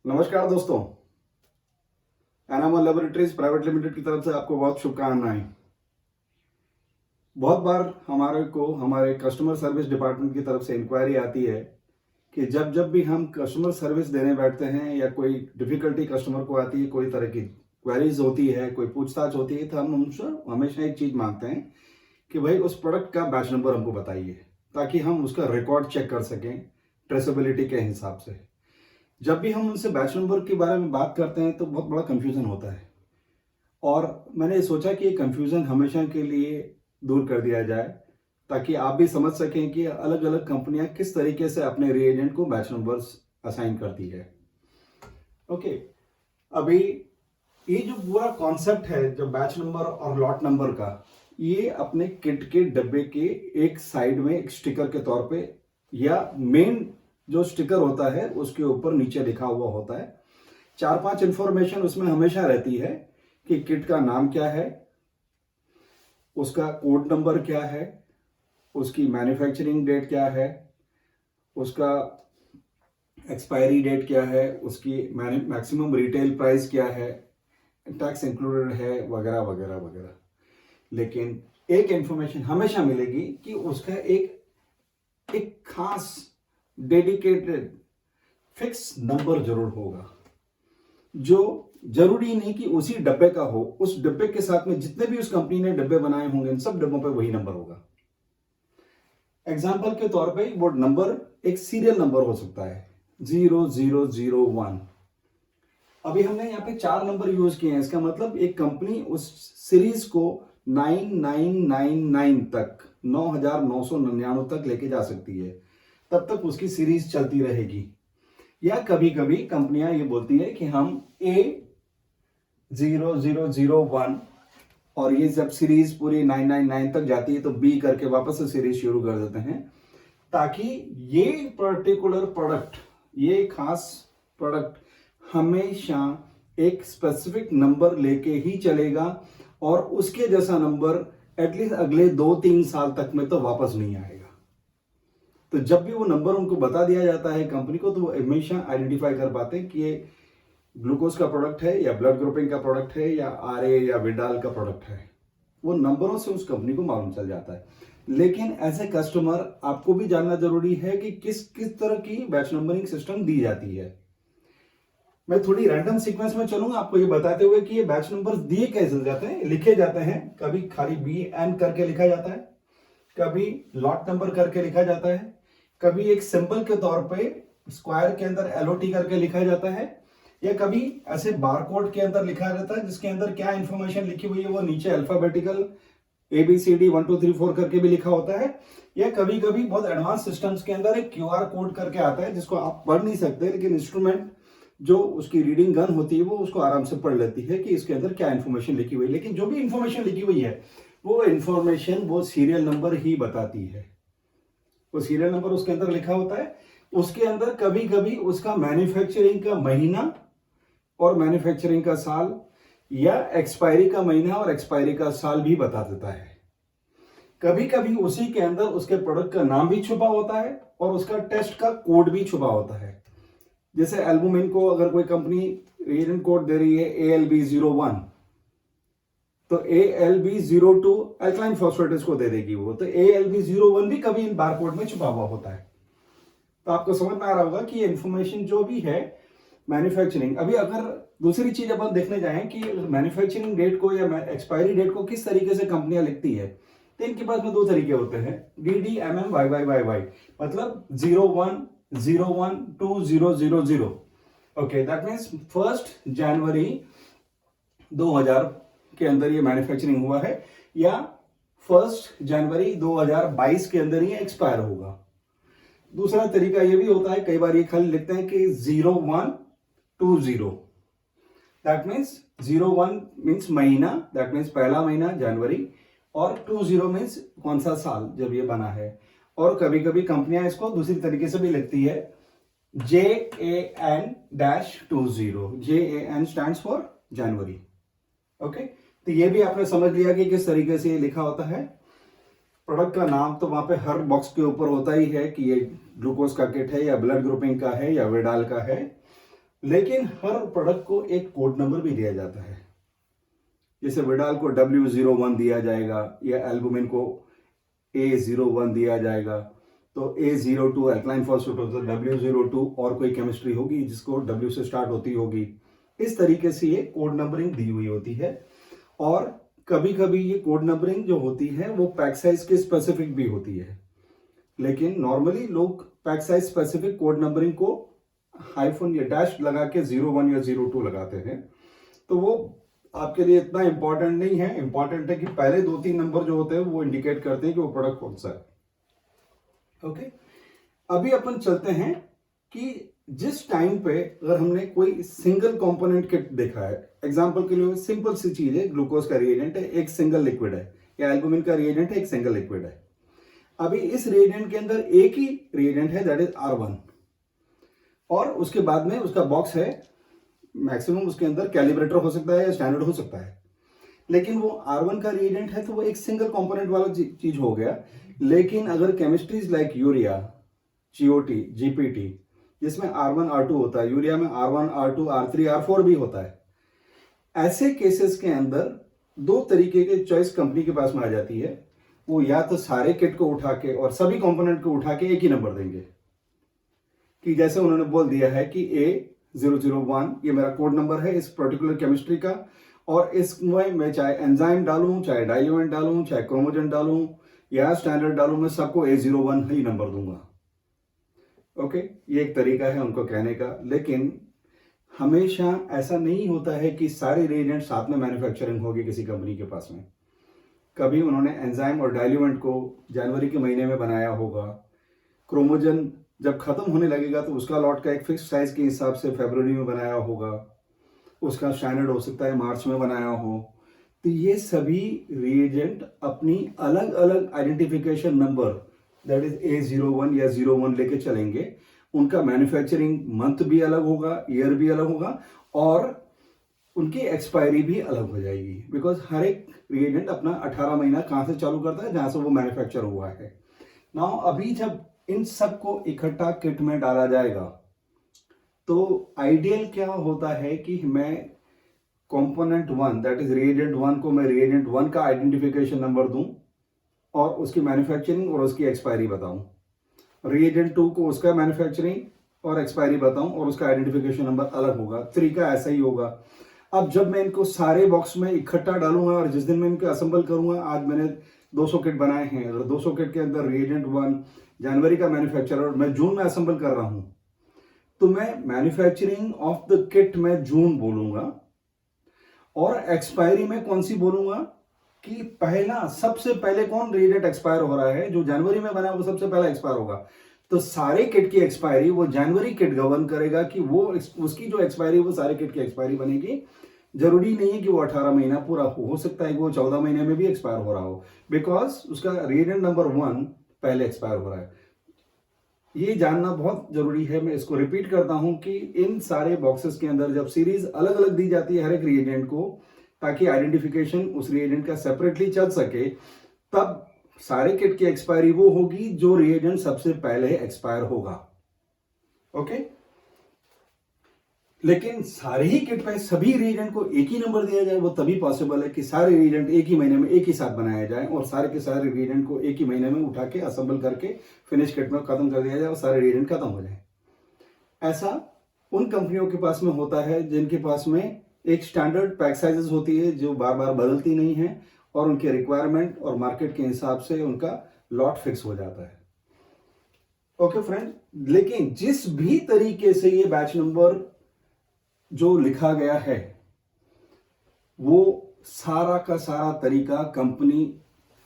नमस्कार दोस्तों, enamel laboratories private limited की तरफ से आपको बहुत शुभकामनाएं। बहुत बार हमारे कस्टमर सर्विस डिपार्टमेंट की तरफ से इंक्वायरी आती है कि जब जब भी हम कस्टमर सर्विस देने बैठते हैं या कोई डिफिकल्टी कस्टमर को आती है, कोई तरह की क्वेरीज होती है, कोई पूछताछ होती है, तो हम उनसे हमेशा एक चीज़ मांगते हैं कि भाई उस प्रोडक्ट का बैच नंबर हमको बताइए, ताकि हम उसका रिकॉर्ड चेक कर सकें ट्रेसेबिलिटी के हिसाब से। जब भी हम उनसे बैच नंबर के बारे में बात करते हैं तो बहुत बड़ा कंफ्यूजन होता है, और मैंने सोचा कि ये कंफ्यूजन हमेशा के लिए दूर कर दिया जाए, ताकि आप भी समझ सकें कि अलग अलग कंपनियां किस तरीके से अपने रिएजेंट को बैच नंबर्स असाइन करती है। ओके, अभी ये जो पूरा कॉन्सेप्ट है जो बैच नंबर और लॉट नंबर का, ये अपने किट के डब्बे के एक साइड में एक स्टिकर के तौर पे या मेन जो स्टिकर होता है उसके ऊपर नीचे लिखा हुआ होता है। 4-5 इंफॉर्मेशन उसमें हमेशा रहती है कि किट का नाम क्या है, उसका कोड नंबर क्या है, उसकी मैन्युफैक्चरिंग डेट क्या है, उसका एक्सपायरी डेट क्या है, उसकी मैक्सिमम रिटेल प्राइस क्या है, टैक्स इंक्लूडेड है, वगैरह वगैरह वगैरह। लेकिन एक इंफॉर्मेशन हमेशा मिलेगी कि उसका एक एक खास डेडिकेटेड फिक्स नंबर जरूर होगा, जो जरूरी नहीं कि उसी डब्बे का हो। उस डब्बे के साथ में जितने भी उस कंपनी ने डब्बे बनाए होंगे, इन सब डब्बों पे वही नंबर होगा। एग्जाम्पल के तौर पे वो नंबर एक सीरियल नंबर हो सकता है 0001। अभी हमने यहाँ पे 4 नंबर यूज किए हैं, इसका मतलब एक कंपनी उस सीरीज को 9999 तक 9999 तक लेके जा सकती है, तब तक उसकी सीरीज चलती रहेगी। या कभी कभी कंपनियां ये बोलती है कि हम A0001, और ये जब सीरीज पूरी 999 तक जाती है तो B करके वापस से सीरीज शुरू कर देते हैं, ताकि ये पर्टिकुलर प्रोडक्ट, ये खास प्रोडक्ट हमेशा एक स्पेसिफिक नंबर लेके ही चलेगा, और उसके जैसा नंबर एटलीस्ट अगले 2-3 साल तक में तो वापस नहीं आएगा। तो जब भी वो नंबर उनको बता दिया जाता है कंपनी को, तो वो हमेशा आइडेंटिफाई कर पाते हैं कि ये ग्लूकोज का प्रोडक्ट है या ब्लड ग्रुपिंग का प्रोडक्ट है या आरए या विडाल का प्रोडक्ट है। वो नंबरों से उस कंपनी को मालूम चल जाता है। लेकिन एज ए कस्टमर आपको भी जानना जरूरी है कि किस किस तरह की बैच नंबरिंग सिस्टम दी जाती है। मैं थोड़ी रैंडम सीक्वेंस में चलूंगा आपको ये बताते हुए कि ये बैच नंबर्स दिए कैसे जाते हैं, लिखे जाते हैं। कभी खाली BN करके लिखा जाता है, कभी लॉट नंबर करके लिखा जाता है, कभी एक सिंबल के तौर पे स्क्वायर के अंदर LOT करके लिखा जाता है, या कभी ऐसे बारकोड के अंदर लिखा जाता है जिसके अंदर क्या इंफॉर्मेशन लिखी हुई है वो नीचे अल्फाबेटिकल ABCD 1 2 3 4 करके भी लिखा होता है। या कभी कभी बहुत एडवांस सिस्टम्स के अंदर एक QR कोड करके आता है जिसको आप पढ़ नहीं सकते, लेकिन इंस्ट्रूमेंट जो उसकी रीडिंग गन होती है वो उसको आराम से पढ़ लेती है कि इसके अंदर क्या इंफॉर्मेशन लिखी हुई है। लेकिन जो भी इंफॉर्मेशन लिखी हुई है वो इंफॉर्मेशन वो सीरियल नंबर ही बताती है। वो सीरियल नंबर उसके अंदर लिखा होता है। उसके अंदर कभी कभी उसका मैन्युफैक्चरिंग का महीना और मैन्युफैक्चरिंग का साल, या एक्सपायरी का महीना और एक्सपायरी का साल भी बता देता है। कभी कभी उसी के अंदर उसके प्रोडक्ट का नाम भी छुपा होता है और उसका टेस्ट का कोड भी छुपा होता है। जैसे एल्बुमिन को अगर कोई कंपनी रिएजेंट कोड दे रही है ALB01, तो ALB02 अल्कलाइन फॉस्फेटेस को दे देगी वो, तो ALB01 भी कभी इन बारकोड में छुपा हुआ होता है। तो आपको समझ में आ रहा होगा कि ये इंफॉर्मेशन जो भी है मैन्युफैक्चरिंग। अभी अगर दूसरी चीज अपन देखने जाएं कि मैन्युफैक्चरिंग डेट को या एक्सपायरी डेट को किस तरीके से कंपनियां लिखती है, तो इनके पास में 2 तरीके होते हैं, DDMMYYYY, मतलब 01/01/2000। ओके, दैट मीन्स 1 जनवरी 2000 के अंदर ये मैन्युफैक्चरिंग हुआ है, या 1 जनवरी 2022 के अंदर ये एक्सपायर होगा। दूसरा तरीका ये भी होता है, कई बार ये खाली लिखते हैं कि 01/20, दैट मीन्स 01 मीन्स महीना, दैट मीन्स पहला महीना जनवरी, और 20 मीन्स कौन सा साल जब ये बना है। और कभी कभी कंपनियां इसको दूसरी तरीके से भी लिखती है JAN-20, JAN stands for January. Okay, तो ये भी आपने समझ लिया कि किस तरीके से ये लिखा होता है। प्रोडक्ट का नाम तो वहां पे हर बॉक्स के ऊपर होता ही है कि ये ग्लूकोज का किट है या ब्लड ग्रुपिंग का है या विडाल का है। लेकिन हर प्रोडक्ट को एक कोड नंबर भी दिया जाता है। जैसे विडाल को W01 दिया जाएगा या एल्बुमिन को A01 दिया जाएगा, तो A02 एल्कलाइन फॉस्फेट होता है, W02 और कोई केमिस्ट्री होगी जिसको W से स्टार्ट होती होगी। इस तरीके से ये कोड नंबरिंग दी हुई होती है। और कभी कभी ये कोड नंबरिंग जो होती है वो पैक साइज के स्पेसिफिक भी होती है, लेकिन नॉर्मली लोग pack size specific code numbering को हाइफन या डैश लगा के 01 या 02 लगाते हैं। तो वो आपके लिए इतना इंपॉर्टेंट नहीं है। इंपॉर्टेंट है कि पहले 2-3 नंबर जो होते हैं वो इंडिकेट करते हैं कि वो प्रोडक्ट कौन सा है। ओके, अभी अपन चलते हैं कि जिस टाइम पे अगर हमने कोई सिंगल कंपोनेंट किट देखा है, एग्जांपल के लिए सिंपल सी चीज है, ग्लूकोज का रिएजेंट है, एक सिंगल लिक्विड है, या एल्बुमिन का रिएजेंट है, एक सिंगल लिक्विड है। अभी इस रिएजेंट के अंदर एक ही रिएजेंट है, दैट इज R1, और उसके बाद में उसका बॉक्स है, मैक्सिमम उसके अंदर कैलिब्रेटर हो सकता है या स्टैंडर्ड हो सकता है, लेकिन वो R1 का रिएजेंट है तो वो एक सिंगल कंपोनेंट वाला चीज हो गया। लेकिन अगर chemistries like urea, GOT, GPT, जिसमें R1 R2 होता है, यूरिया में R1 R2 R3 R4 भी होता है, ऐसे केसेस के अंदर दो तरीके के चॉइस कंपनी के पास में आ जाती है। वो या तो सारे किट को उठा के और सभी कंपोनेंट को उठा के एक ही नंबर देंगे, कि जैसे उन्होंने बोल दिया है कि A001 ये मेरा कोड नंबर है इस पर्टिकुलर केमिस्ट्री का, और इसमें मैं चाहे एंजाइम डालूं, चाहे डाइल्यूएंट डालूं, चाहे क्रोमोजन डालूं या स्टैंडर्ड डालूं, मैं सबको A01 ही नंबर दूंगा। ओके, ये एक तरीका है उनको कहने का। लेकिन हमेशा ऐसा नहीं होता है कि सारे रिएजेंट साथ में मैन्युफैक्चरिंग होगी किसी कंपनी के पास में। कभी उन्होंने एंजाइम और डाइल्यूएंट को जनवरी के महीने में बनाया होगा, क्रोमोजन जब खत्म होने लगेगा तो उसका लॉट का एक फिक्स साइज के हिसाब से फरवरी में बनाया होगा, उसका स्टैंडर्ड हो सकता है मार्च में बनाया हो। तो ये सभी रिएजेंट अपनी अलग अलग identification number, that is A01 या 01 लेके चलेंगे। उनका मैन्युफैक्चरिंग मंथ भी अलग होगा, ईयर भी अलग होगा, और उनकी एक्सपायरी भी अलग हो जाएगी, बिकॉज हर एक रिएजेंट अपना 18 महीना कहां से चालू करता है, जहां से वो मैन्युफैक्चर हुआ है। नाउ अभी जब इन सबको इकट्ठा किट में डाला जाएगा तो आइडियल क्या होता है कि मैं कंपोनेंट 1 दैट इज रिएजेंट 1 को मैं रिएजेंट 1 का आइडेंटिफिकेशन नंबर दूं और उसकी मैन्युफैक्चरिंग और उसकी एक्सपायरी बताऊं। रिएजेंट 2 को उसका मैन्युफैक्चरिंग और एक्सपायरी बताऊं और उसका आइडेंटिफिकेशन नंबर अलग होगा। तरीका ऐसा ही होगा। अब जब मैं इनको सारे बॉक्स में इकट्ठा डालूंगा और जिस दिन मैं इनको असेंबल करूंगा, आज मैंने 200 किट बनाए हैं, अगर 200 किट के अंदर रिएजेंट 1 जनवरी का मैन्युफैक्चरर और मैं जून में असेंबल कर रहा हूं, तो मैं मैन्युफैक्चरिंग ऑफ द किट में जून बोलूंगा और एक्सपायरी में कौन सी बोलूंगा कि पहला सबसे पहले कौन रिएजेंट एक्सपायर हो रहा है, जो जनवरी में बना वो सबसे पहला एक्सपायर होगा। तो सारे किट की एक्सपायरी वो जनवरी किट गवर्न करेगा कि वो उसकी जो एक्सपायरी वो सारे किट की एक्सपायरी बनेगी। जरूरी नहीं है कि वो 18 महीना पूरा हो सकता है कि वो 14 महीने में भी एक्सपायर हो रहा हो, बिकॉज उसका रिएजेंट नंबर 1 पहले एक्सपायर हो रहा है। ये जानना बहुत जरूरी है। मैं इसको रिपीट करता हूं कि इन सारे बॉक्सेस के अंदर जब सीरीज अलग अलग दी जाती है हर एक रिएजेंट को, ताकि आइडेंटिफिकेशन उस रिएजेंट का सेपरेटली चल सके, तब सारे किट की एक्सपायरी वो होगी जो रिएजेंट सबसे पहले एक्सपायर होगा। ओके, लेकिन सारे ही किट पे सभी रिएजेंट को एक ही नंबर दिया जाए वो तभी पॉसिबल है कि सारे रिएजेंट एक ही महीने में एक ही साथ बनाया जाए और सारे के सारे रिएजेंट को एक ही महीने में उठा के असेंबल करके फिनिश किट में खत्म कर दिया जाए और सारे रिएजेंट खत्म हो जाए। ऐसा उन कंपनियों के पास में होता है जिनके पास में एक स्टैंडर्ड पैक साइजेस होती है जो बार बार बदलती नहीं है और उनके रिक्वायरमेंट और मार्केट के हिसाब से उनका लॉट फिक्स हो जाता है। ओके फ्रेंड, लेकिन जिस भी तरीके से ये बैच नंबर जो लिखा गया है वो सारा का सारा तरीका कंपनी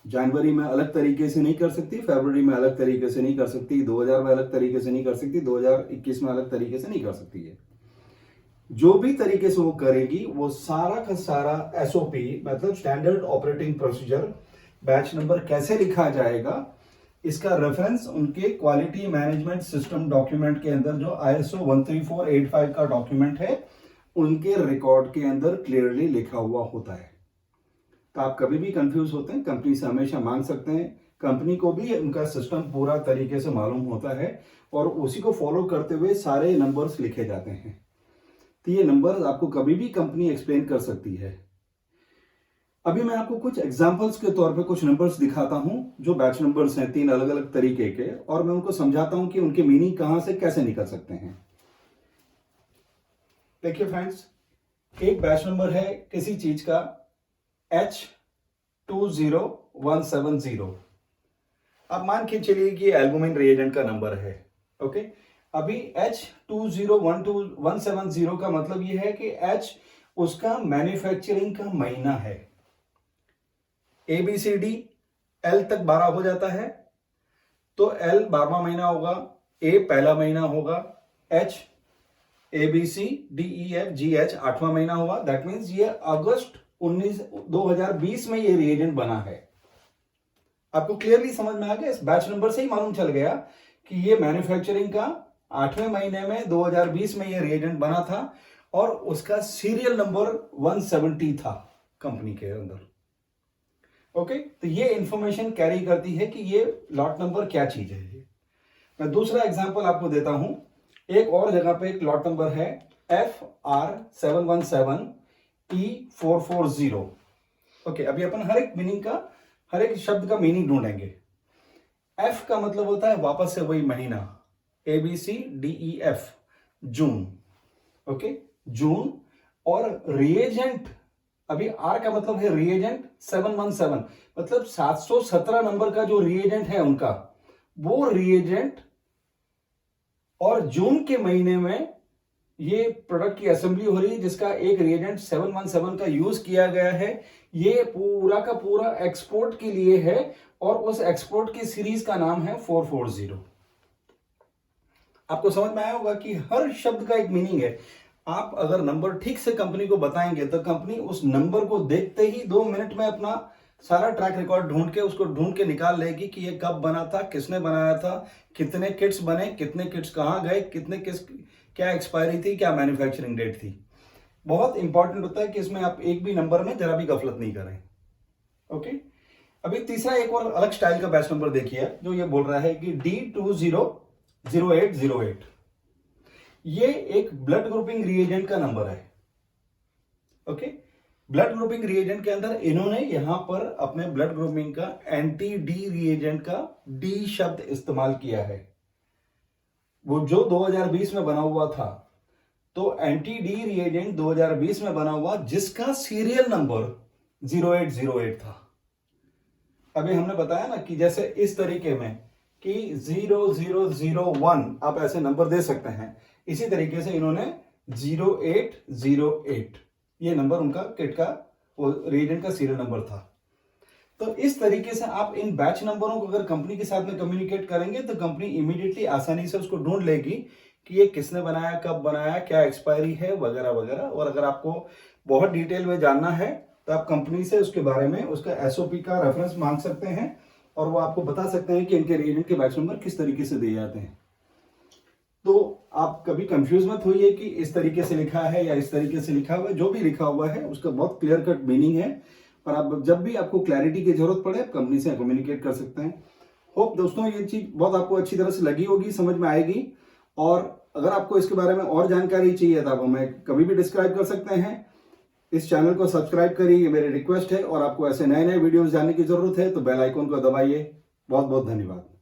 जनवरी में अलग तरीके से नहीं कर सकती, फरवरी में अलग तरीके से नहीं कर सकती, 2000 में अलग तरीके से नहीं कर सकती, 2021 में अलग तरीके से नहीं कर सकती है। जो भी तरीके से वो करेगी वो सारा का सारा SOP मतलब standard operating procedure batch number कैसे लिखा जाएगा, इसका रेफरेंस उनके क्वालिटी मैनेजमेंट सिस्टम डॉक्यूमेंट के अंदर जो ISO 13485 का डॉक्यूमेंट है उनके रिकॉर्ड के अंदर क्लियरली लिखा हुआ होता है। तो आप कभी भी कंफ्यूज होते हैं कंपनी से हमेशा मांग सकते हैं। कंपनी को भी उनका सिस्टम पूरा तरीके से मालूम होता है और उसी को फॉलो करते हुए सारे नंबर्स लिखे जाते हैं। तो ये नंबर आपको कभी भी कंपनी एक्सप्लेन कर सकती है। अभी मैं आपको कुछ एग्जांपल्स के तौर पे कुछ नंबर्स दिखाता हूं जो बैच नंबर्स हैं 3 अलग अलग तरीके के, और मैं उनको समझाता हूं कि उनके मीनिंग कहां से कैसे निकल सकते हैं। देखिए फ्रेंड्स, एक बैच नंबर है किसी चीज का H20170। अब मान के चलिए कि एल्बुमिन रिएजेंट का नंबर है। ओके, अभी H20170 का मतलब यह है कि H उसका मैन्युफैक्चरिंग का महीना है। ABCD L तक 12 हो जाता है, तो L 12वां महीना होगा, A पहला महीना होगा, H ABCDEFGH 8वां महीना होगा। दैट मीन्स ये अगस्त 2020 में ये रिएजेंट बना है। आपको क्लियरली समझ में आ गया? इस बैच नंबर से ही मालूम चल गया कि ये मैन्युफैक्चरिंग का 8वें महीने में 2020 में ये रिएजेंट बना था, और उसका सीरियल नंबर 170 था कंपनी के अंदर। ओके, तो ये इंफॉर्मेशन कैरी करती है कि ये लॉट नंबर क्या चीज है। मैं दूसरा एग्जांपल आपको देता हूं। एक और जगह पे एक लॉट नंबर है FR717E440। ओके, अभी अपन हर एक मीनिंग का, हर एक शब्द का मीनिंग ढूंढेंगे। F का मतलब होता है वापस से वही महीना, ABCDEF जून। ओके, जून। और रिएजेंट, अभी R का मतलब है रिएजेंट 717, मतलब 717 नंबर का जो रिएजेंट है उनका, वो रिएजेंट, और जून के महीने में ये प्रोडक्ट की असेंबली हो रही है जिसका एक रिएजेंट 717 का यूज किया गया है। ये पूरा का पूरा एक्सपोर्ट के लिए है, और उस एक्सपोर्ट की सीरीज का नाम है 440। आपको समझ में आया होगा कि हर शब्द का एक मीनिंग है। आप अगर नंबर ठीक से कंपनी को बताएंगे तो कंपनी उस नंबर को देखते ही 2 मिनट में अपना सारा ट्रैक रिकॉर्ड ढूंढ के उसको ढूंढ के निकाल लेगी कि ये कब बना था, किसने बनाया था, कितने किट्स बने, कितने किट्स कहां गए, कितने किस, क्या एक्सपायरी थी, क्या मैन्युफैक्चरिंग डेट थी। बहुत इंपॉर्टेंट होता है कि इसमें आप एक भी नंबर में जरा भी गफलत नहीं करें। ओके, अभी तीसरा एक और अलग स्टाइल का बैच नंबर देखिए जो ये बोल रहा है कि D200808। ये एक ब्लड ग्रुपिंग रिएजेंट का नंबर है। ओके, ब्लड ग्रुपिंग रिएजेंट के अंदर इन्होंने यहां पर अपने ब्लड ग्रुपिंग का एंटी डी रिएजेंट का डी शब्द इस्तेमाल किया है। वो जो 2020 में बना हुआ था, तो एंटी डी रिएजेंट 2020 में बना हुआ जिसका सीरियल नंबर 0808 था। अभी हमने बताया ना कि जैसे इस तरीके में कि 0001 आप ऐसे नंबर दे सकते हैं, इसी तरीके से इन्होंने 0808 ये नंबर उनका किट का, वो रिएजेंट का सीरियल नंबर था। तो इस तरीके से आप इन बैच नंबरों को अगर कंपनी के साथ में कम्युनिकेट करेंगे तो कंपनी इमीडिएटली आसानी से उसको ढूंढ लेगी कि ये किसने बनाया, कब बनाया, क्या एक्सपायरी है, वगैरह वगैरह। और अगर आपको बहुत डिटेल में जानना है तो आप कंपनी से उसके बारे में उसका एसओपी का रेफरेंस मांग सकते हैं, और वो आपको बता सकते हैं कि इनके रिएजेंट के बैच नंबर किस तरीके से दिए जाते हैं। तो आप कभी कंफ्यूज मत होइए कि इस तरीके से लिखा है या इस तरीके से लिखा हुआ है। जो भी लिखा हुआ है उसका बहुत क्लियर कट मीनिंग है, और आप जब भी आपको क्लैरिटी की जरूरत पड़े आप कंपनी से कम्युनिकेट कर सकते हैं। होप दोस्तों ये चीज बहुत आपको अच्छी तरह से लगी होगी, समझ में आएगी। और अगर आपको इसके बारे में और जानकारी चाहिए तो आप हमें कभी भी डिस्क्राइब कर सकते हैं। इस चैनल को सब्सक्राइब करिए, ये मेरी रिक्वेस्ट है। और आपको ऐसे नए नए वीडियोस जानने की जरूरत है तो बेल आइकन को दबाइए। बहुत बहुत धन्यवाद।